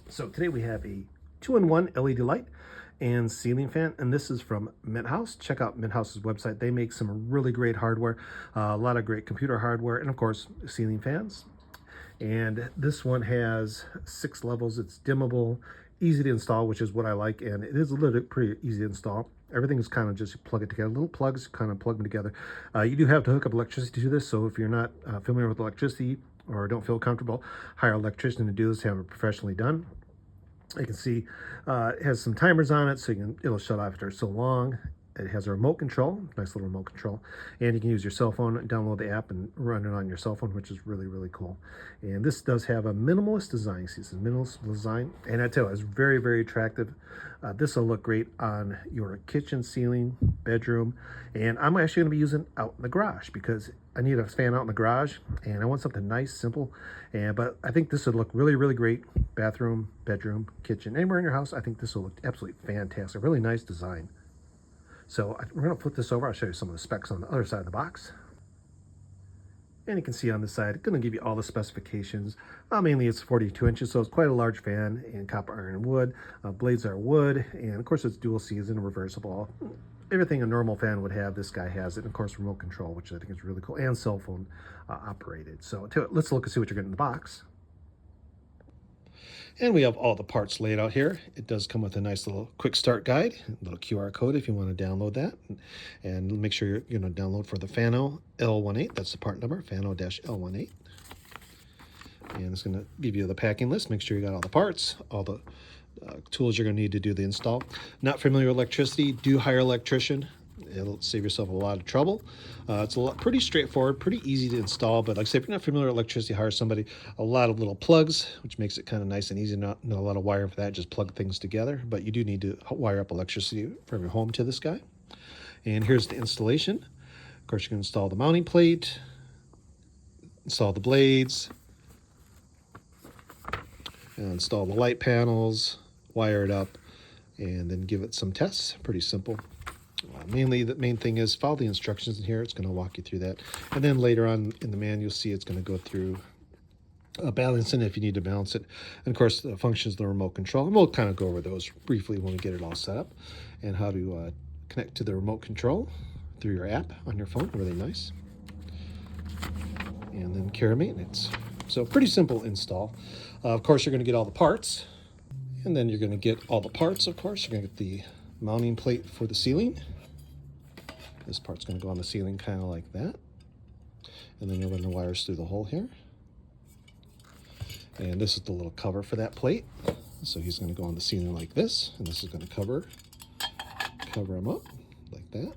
So today we have a 2-in-1 LED light and ceiling fan, and this is from Houz. Check out House's website. They make some really great hardware, a lot of great computer hardware, and of course ceiling fans. And this one has 6 levels. It's dimmable, easy to install, which is what I like, and it is a little bit pretty easy to install. Everything is kind of just, you plug it together, little plugs, kind of plug them together. You do have to hook up electricity to this, so if you're not familiar with electricity or don't feel comfortable, hire an electrician to do this, have it professionally done. You can see it has some timers on it, so it'll shut off after so long. It has a remote control, nice little remote control, and you can use your cell phone, download the app, and run it on your cell phone, which is really, really cool. And this does have a minimalist design. See, it's a minimalist design, and I tell you, it's very, very attractive. This will look great on your kitchen, ceiling, bedroom, and I'm actually going to be using it out in the garage because I need a fan out in the garage, and I want something nice, simple. But I think this would look really, really great. Bathroom, bedroom, kitchen, anywhere in your house. I think this will look absolutely fantastic. Really nice design. So we're going to flip this over. I'll show you some of the specs on the other side of the box. And you can see on this side, it's going to give you all the specifications. Mainly it's 42 inches, so it's quite a large fan, and copper, iron, and wood. Blades are wood, and of course it's dual season, reversible. Everything a normal fan would have, this guy has it. And of course remote control, which I think is really cool, and cell phone operated. So let's look and see what you're getting in the box. And we have all the parts laid out here. It does come with a nice little quick start guide, a little QR code if you want to download that. And make sure you're going to download for the Fano L18. That's the part number, Fano-L18. And it's going to give you the packing list. Make sure you got all the parts, all the tools you're going to need to do the install. Not familiar with electricity, do hire an electrician. It'll save yourself a lot of trouble. It's pretty straightforward, pretty easy to install, but like I said, if you're not familiar with electricity, hire somebody. A lot of little plugs, which makes it kind of nice and easy, not a lot of wiring for that, just plug things together. But you do need to wire up electricity from your home to this guy. And here's the installation. Of course, you can install the mounting plate, install the blades, and install the light panels, wire it up, and then give it some tests. Pretty simple. Mainly, the main thing is follow the instructions in here. It's going to walk you through that. And then later on in the manual, you'll see it's going to go through balancing if you need to balance it. And of course, the functions of the remote control. And we'll kind of go over those briefly when we get it all set up. And how to connect to the remote control through your app on your phone. Really nice. And then care maintenance. So pretty simple install. Of course, you're going to get all the parts. And then you're going to get all the parts, of course. You're going to get the mounting plate for the ceiling. This part's going to go on the ceiling kind of like that. And then you'll run the wires through the hole here. And this is the little cover for that plate. So he's going to go on the ceiling like this. And this is going to cover him up like that.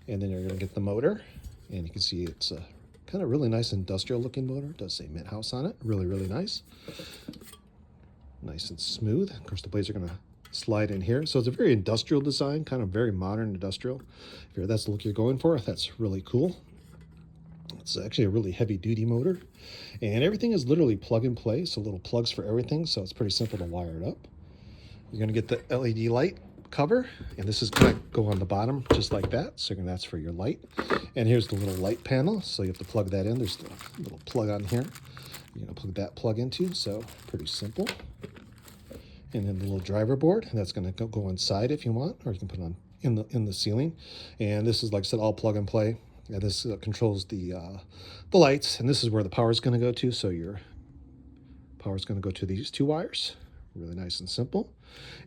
And then you're going to get the motor. And you can see it's a kind of really nice industrial looking motor. It does say Houz on it. Really, really nice. Nice and smooth. Of course, the blades are going to slide in here. So it's a very industrial design, kind of very modern industrial. If that's the look you're going for, that's really cool. It's actually a really heavy duty motor. And everything is literally plug and play, so little plugs for everything, so it's pretty simple to wire it up. You're going to get the LED light cover, and this is going to go on the bottom just like that. So that's for your light. And here's the little light panel, so you have to plug that in. There's a little plug on here. You're going to plug that plug into, so pretty simple. And then the little driver board, and that's going to go inside if you want, or you can put it on in the ceiling. And this is, like I said, all plug and play. And this controls the lights, and this is where the power is going to go to. So your power is going to go to these 2 wires. Really nice and simple.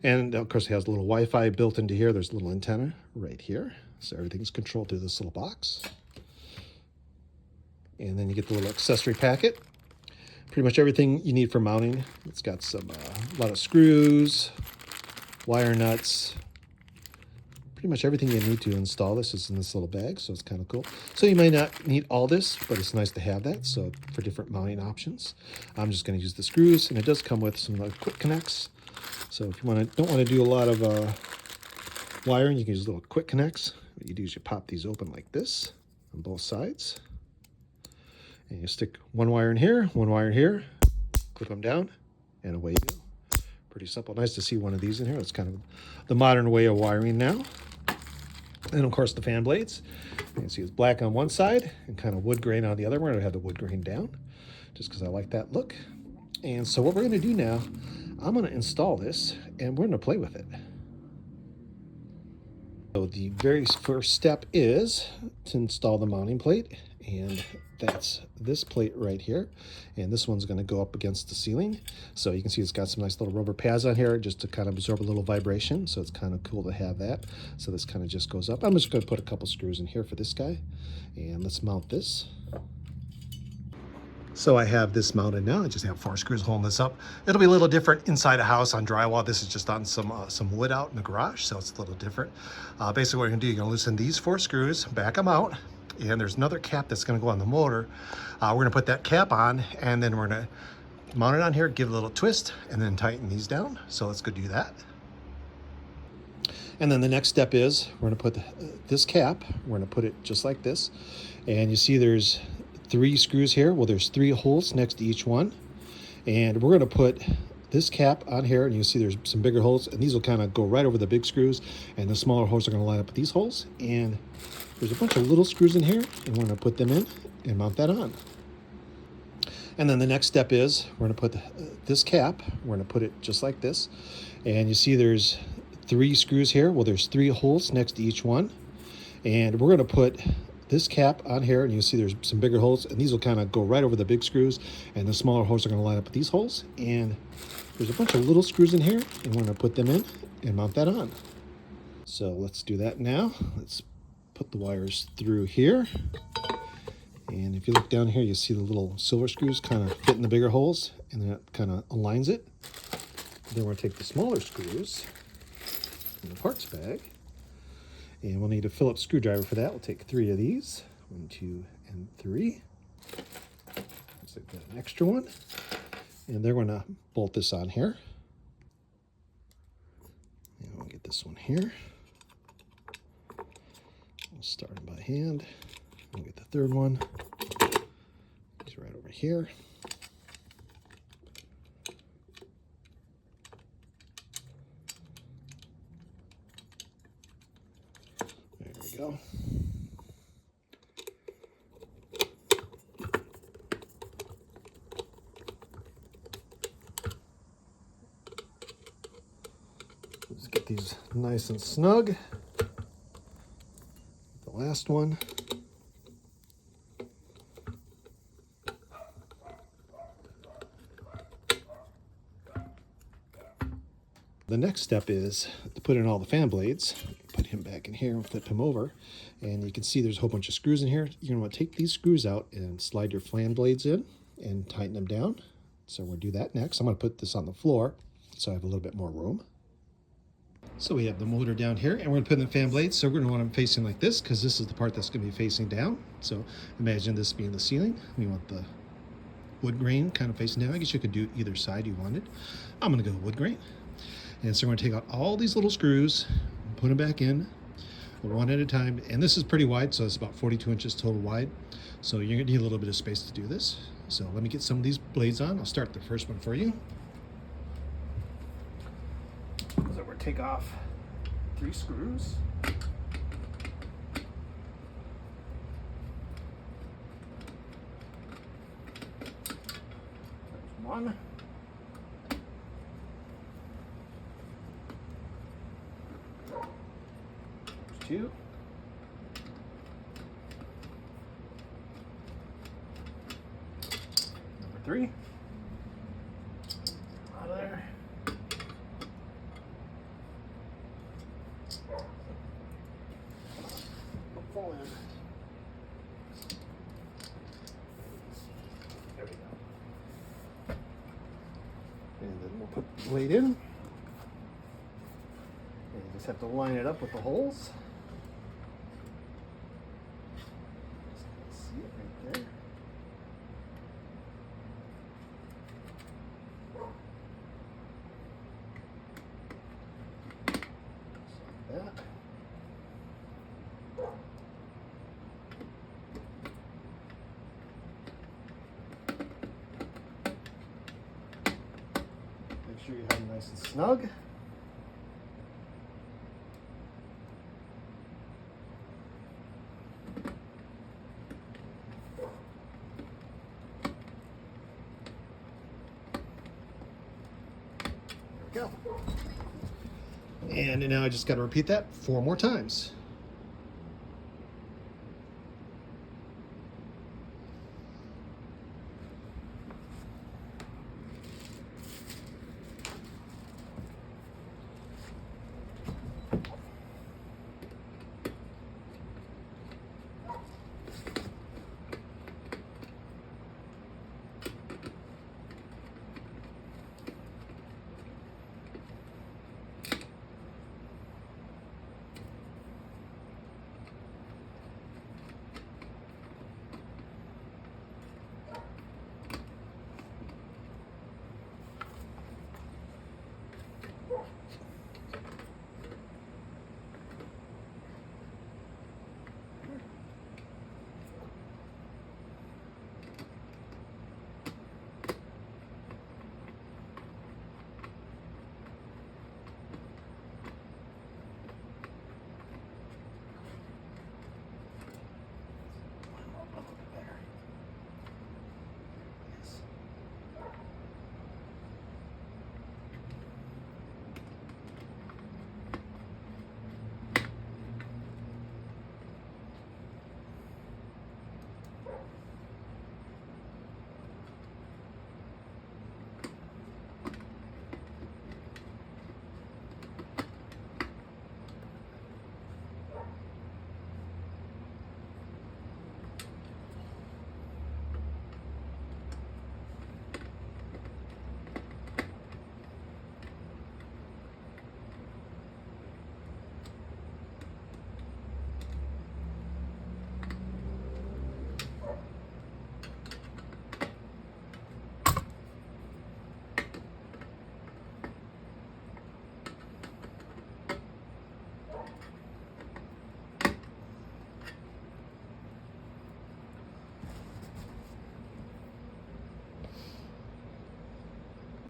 And of course, it has a little Wi-Fi built into here. There's a little antenna right here, so everything's controlled through this little box. And then you get the little accessory packet. Pretty much everything you need for mounting. It's got some a lot of screws, wire nuts, pretty much everything you need to install this is in this little bag, so it's kind of cool. So you might not need all this, but it's nice to have that, so for different mounting options. I'm just going to use the screws, and it does come with some quick connects. So if you don't want to do a lot of wiring, you can use little quick connects. What you do is you pop these open like this on both sides. And you stick one wire in here, clip them down, and away you go. Pretty simple. Nice to see one of these in here. It's kind of the modern way of wiring now. And of course the fan blades. You can see it's black on one side and kind of wood grain on the other one. I have the wood grain down just because I like that look. And so what we're going to do now, I'm going to install this and we're going to play with it. So the very first step is to install the mounting plate, and that's this plate right here. And this one's going to go up against the ceiling. So you can see it's got some nice little rubber pads on here just to kind of absorb a little vibration. So it's kind of cool to have that. So this kind of just goes up. I'm just going to put a couple screws in here for this guy. And let's mount this. So I have this mounted now. I just have 4 screws holding this up. It'll be a little different inside a house on drywall. This is just on some wood out in the garage, so it's a little different. Basically what you're gonna do, you're gonna loosen these 4 screws, back them out, and there's another cap that's gonna go on the motor. We're gonna put that cap on, and then we're gonna mount it on here, give it a little twist, and then tighten these down. So let's go do that. And then the next step is we're gonna put this cap, we're gonna put it just like this. And you see there's 3 screws here. Well, there's 3 holes next to each one. And we're gonna put this cap on here, and you see there's some bigger holes, and these will kind of go right over the big screws, and the smaller holes are gonna line up with these holes. And there's a bunch of little screws in here, and we're gonna put them in and mount that on. And then the next step is we're gonna put this cap, we're gonna put it just like this. And you see there's 3 screws here. Well, there's 3 holes next to each one. And we're gonna put this cap on here, and you see there's some bigger holes, and these will kind of go right over the big screws, and the smaller holes are going to line up with these holes. And there's a bunch of little screws in here, and we're going to put them in and mount that on. So let's do that now. Let's put the wires through here, and if you look down here, you see the little silver screws kind of fit in the bigger holes, and that kind of aligns it. Then we're going to take the smaller screws in the parts bag, and we'll need a Phillips screwdriver for that. We'll take 3 of these, 1, 2, and 3. Looks like an extra one. And they're going to bolt this on here. And we'll get this one here. We'll start them by hand. We'll get the 3rd one. He's right over here. Go. Let's get these nice and snug. The last one. The next step is to put in all the fan blades. Put him back in here and flip him over. And you can see there's a whole bunch of screws in here. You're going to want to take these screws out and slide your fan blades in and tighten them down. So we'll do that next. I'm going to put this on the floor so I have a little bit more room. So we have the motor down here, and we're going to put in the fan blades. So we're going to want them facing like this, because this is the part that's going to be facing down. So imagine this being the ceiling. We want the wood grain kind of facing down. I guess you could do either side you wanted. I'm going to go wood grain. And so we're going to take out all these little screws, put them back in, one at a time. And this is pretty wide, so it's about 42 inches total wide. So you're going to need a little bit of space to do this. So let me get some of these blades on. I'll start the first one for you. So we're going to take off 3 screws. There's 1. There's 2. Number 3. Out of there. Fall in. There we go. And then we'll put the blade in. And you just have to line it up with the holes. See it right there. Just like that. Make sure you have it nice and snug. go. And now I just got to repeat that 4 more times.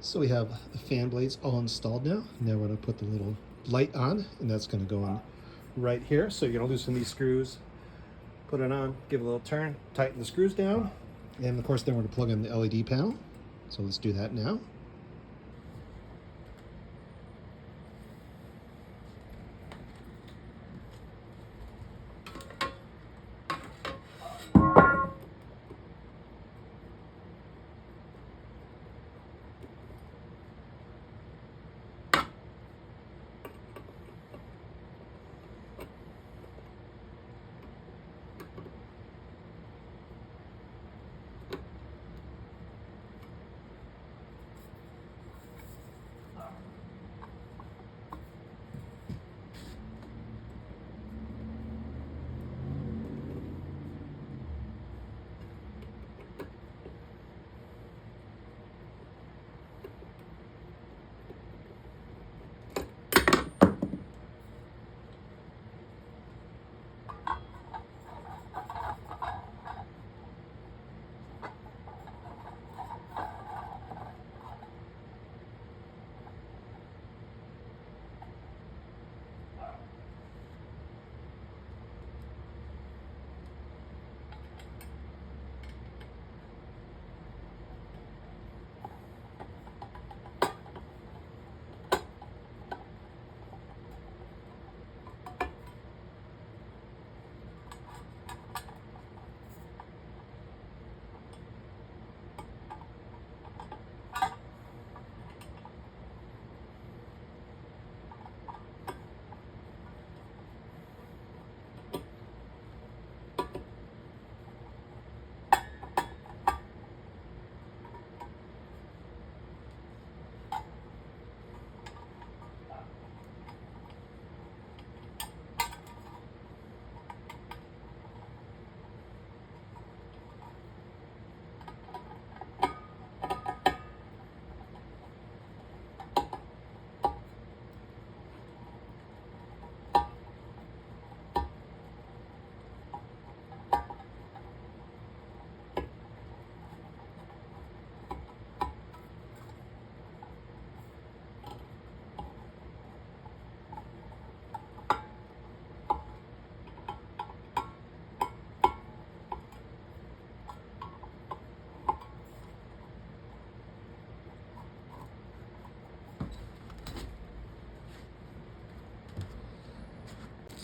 So we have the fan blades all installed now. Now we're going to put the little light on, and that's going to go on right here. So you're going to loosen these screws, put it on, give it a little turn, tighten the screws down, and of course then we're going to plug in the LED panel. So let's do that now.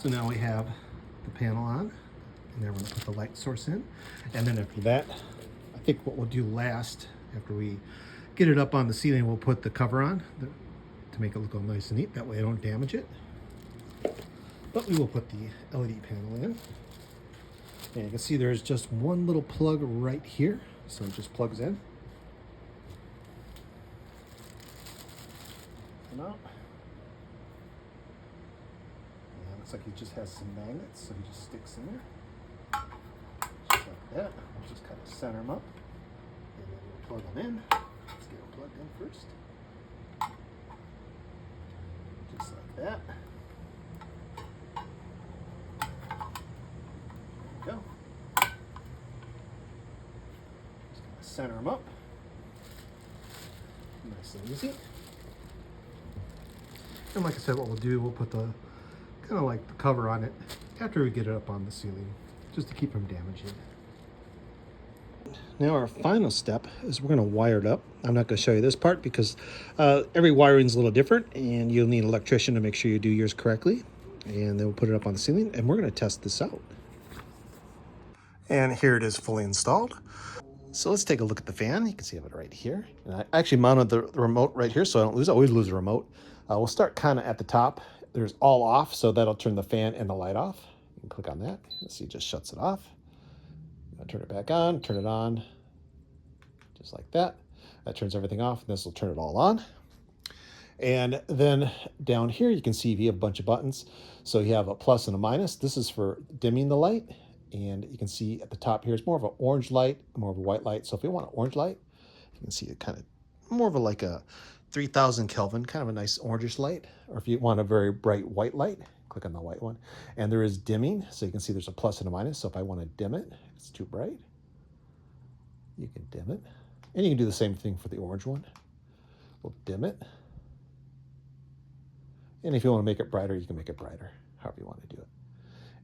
So now we have the panel on, and then we're gonna put the light source in. And then after that, I think what we'll do last, after we get it up on the ceiling, we'll put the cover on to make it look all nice and neat. That way I don't damage it. But we will put the LED panel in. And you can see there's just one little plug right here. So it just plugs in. And out. And it looks like he just has some magnets, so he just sticks in there. Just like that. We'll just kind of center them up. And then we'll plug them in. Let's get them plugged in first. Just like that. There we go. Just kind of center them up. Nice and easy. And like I said, what we'll do, we'll put the kind of like the cover on it after we get it up on the ceiling, just to keep from damaging. Now our final step is we're going to wire it up. I'm not going to show you this part because every wiring is a little different, and you'll need an electrician to make sure you do yours correctly. And then we'll put it up on the ceiling, and we're going to test this out. And here it is fully installed. So let's take a look at the fan. You can see it right here. And I actually mounted the remote right here so I don't lose. I always lose the remote. We'll start kind of at the top. There's all off, so that'll turn the fan and the light off. You can click on that. See, it just shuts it off. Turn it back on, turn it on, just like that. That turns everything off, and this will turn it all on. And then down here, you can see we have a bunch of buttons. So you have a plus and a minus. This is for dimming the light. And you can see at the top here, it's more of an orange light, more of a white light. So if you want an orange light, you can see it kind of more of like a 3000 Kelvin, kind of a nice orangish light. Or if you want a very bright white light, click on the white one. And there is dimming, so you can see there's a plus and a minus. So if I want to dim it, if it's too bright, you can dim it. And you can do the same thing for the orange one. We'll dim it. And if you want to make it brighter, you can make it brighter, however you want to do it.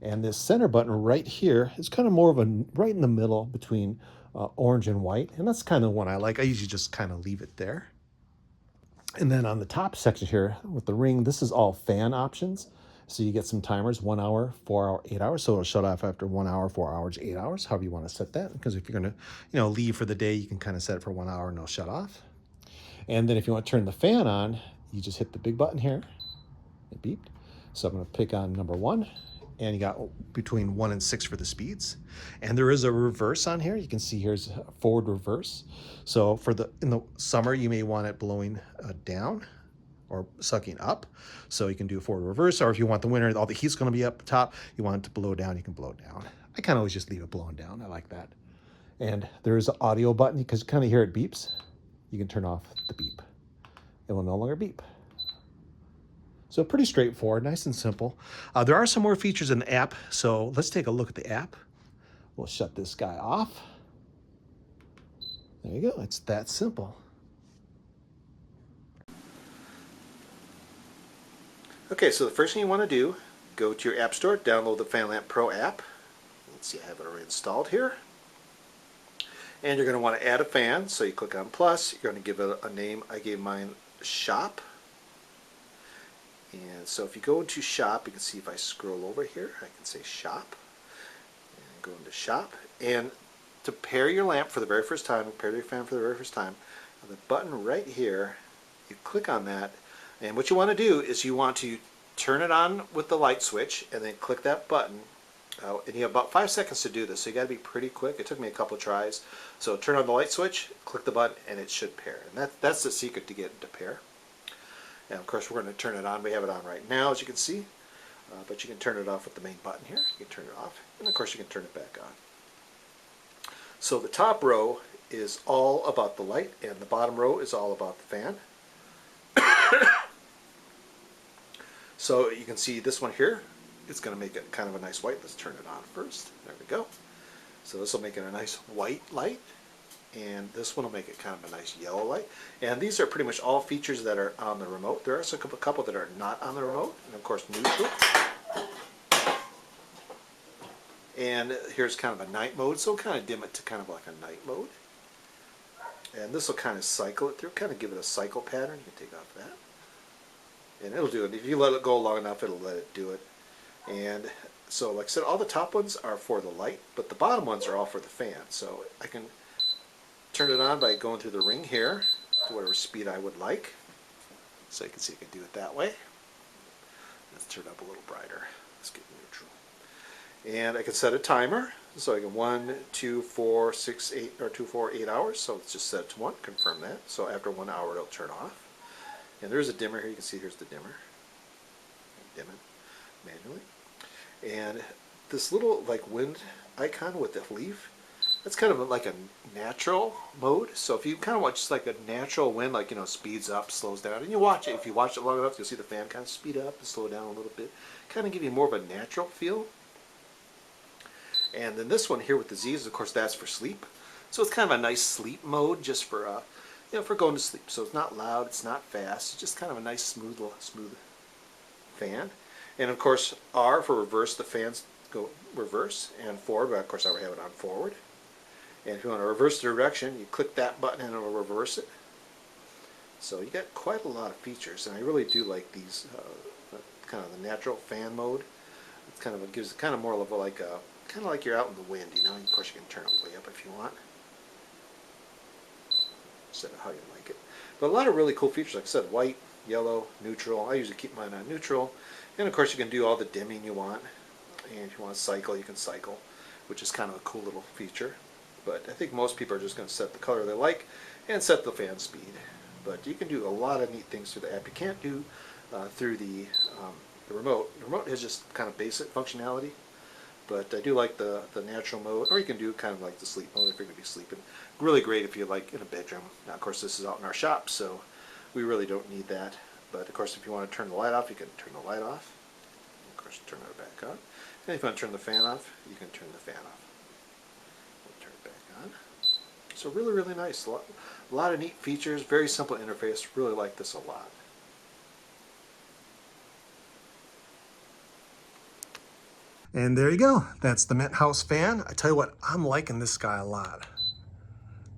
And this center button right here is kind of more of a right in the middle between orange and white. And that's kind of one I like. I usually just kind of leave it there. And then on the top section here with the ring, this is all fan options. So you get some timers, 1 hour, 4 hour, 8 hours. So it'll shut off after 1 hour, 4 hours, 8 hours, however you want to set that. Because if you're going to, leave for the day, you can kind of set it for 1 hour and it'll shut off. And then if you want to turn the fan on, you just hit the big button here. It beeped. So I'm going to pick on number 1. And you got between 1 and 6 for the speeds. And there is a reverse on here. You can see here's a forward reverse. So in the summer, you may want it blowing down or sucking up. So you can do a forward reverse, or if you want the winter, all the heat's gonna be up top, you want it to blow down, you can blow down. I kind of always just leave it blowing down. I like that. And there is an audio button because you kind of hear it beeps. You can turn off the beep. It will no longer beep. So pretty straightforward, nice and simple. There are some more features in the app, so let's take a look at the app. We'll shut this guy off. There you go, it's that simple. Okay, so the first thing you want to do, go to your app store, download the FanLamp Pro app. Let's see, I have it already installed here. And you're going to want to add a fan, so you click on plus, you're going to give it a name. I gave mine Shop. And so if you go into Shop, you can see if I scroll over here, I can say Shop. And go into Shop. And to pair your lamp for the very first time, pair your fan for the very first time, the button right here, you click on that. And what you want to do is you want to turn it on with the light switch and then click that button. And you have about 5 seconds to do this, so you got to be pretty quick. It took me a couple of tries. So turn on the light switch, click the button, and it should pair. And that's the secret to get it to pair. And of course we're going to turn it on. We have it on right now, as you can see. But you can turn it off with the main button here. You can turn it off. And of course you can turn it back on. So the top row is all about the light, and the bottom row is all about the fan. So you can see this one here, it's going to make it kind of a nice white. Let's turn it on first. There we go. So this will make it a nice white light, and this one will make it kind of a nice yellow light. And these are pretty much all features that are on the remote. There are also a couple that are not on the remote, and of course neutral. And here's kind of a night mode, so we'll kind of dim it to kind of like a night mode. And this will kind of cycle it through, kind of give it a cycle pattern. You can take off that. And it'll do it. If you let it go long enough, it'll let it do it. And so like I said, all the top ones are for the light, but the bottom ones are all for the fan. So I can turn it on by going through the ring here to whatever speed I would like. So you can see I can do it that way. Let's turn it up a little brighter. Let's get neutral. And I can set a timer. So I can 1, 2, 4, 6, 8, or 2, 4, 8 hours. So let's just set it to 1, confirm that. So after 1 hour it'll turn off. And there's a dimmer here. You can see here's the dimmer. Dim it manually. And this little like wind icon with the leaf, that's kind of like a natural mode. So if you kind of want just like a natural wind, like, you know, speeds up, slows down, and you watch it, if you watch it long enough, you'll see the fan kind of speed up and slow down a little bit, kind of give you more of a natural feel. And then this one here with the Z's, of course, that's for sleep. So it's kind of a nice sleep mode, just for you know, for going to sleep. So it's not loud, it's not fast, it's just kind of a nice smooth fan. And of course, R for reverse, the fans go reverse, and forward, but of course I would have it on forward. And if you want to reverse the direction, you click that button and it'll reverse it. So you get quite a lot of features, and I really do like these, kind of the natural fan mode. It's kind of, it gives kind of more of a, like a, kind of like you're out in the wind, you know. Of course you can turn it way up if you want. Set it how you like it. But a lot of really cool features, like I said, white, yellow, neutral. I usually keep mine on neutral. And of course you can do all the dimming you want. And if you want to cycle, you can cycle, which is kind of a cool little feature. But I think most people are just going to set the color they like and set the fan speed. But you can do a lot of neat things through the app. You can't do through the remote. The remote is just kind of basic functionality. But I do like the natural mode, or you can do kind of like the sleep mode if you're going to be sleeping. Really great if you're like in a bedroom. Now of course this is out in our shop, so we really don't need that. But of course if you want to turn the light off, you can turn the light off. Of course turn it back on. And if you want to turn the fan off, you can turn the fan off. We'll turn it back on. So really, really nice. A lot of neat features, very simple interface. Really like this a lot. And there you go. That's the Mint House fan. I tell you what, I'm liking this guy a lot.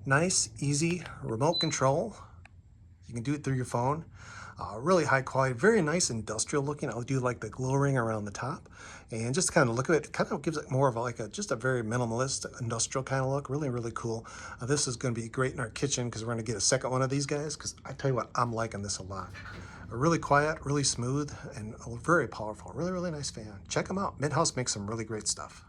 Nice, easy remote control. You can do it through your phone. Really high quality, very nice industrial looking. I do like the glow ring around the top, and just kind of look at it, kind of gives it more of like just a very minimalist industrial kind of look. Really, really cool. This is going to be great in our kitchen because we're going to get a second one of these guys, because I tell you what, I'm liking this a lot. Really quiet, really smooth, and very powerful. Really, really nice fan. Check them out. Mint House makes some really great stuff.